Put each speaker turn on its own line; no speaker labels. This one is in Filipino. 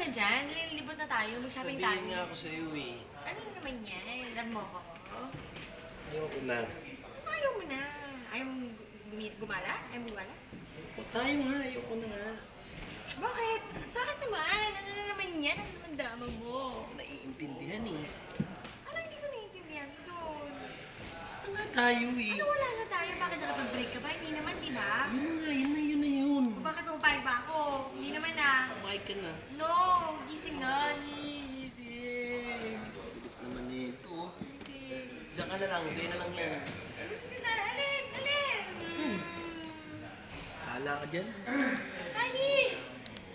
na dyan. Lilibot na tayo. Mag-shopping tayo.
Sabihin nga ako sa'yo eh.
Ano naman yan? Love mo ako.
Ayoko na.
Ayaw mo na. Ayaw mo gumala? Ayaw mo gumala?
O tayo nga, ayoko na nga.
Bakit? Bakit naman? Ano na naman yan? Ano naman drama mo?
Naiintindihan eh.
Ano hindi ko naiintindihan doon?
Ano nga tayo eh?
Ano wala na tayo? Bakit nakapag-break ka ba? Hindi naman, di ba?
Yun na nga, yun na yun.
O bakit pumapayag ba ako? Hindi naman ah.
Kumain ka na.
No! Gising na. Gising.
Bilit naman nito.
Gising.
Diyan ka na lang, kayo na lang yan.
Alin? Alin?
Hala ka dyan.
Honey!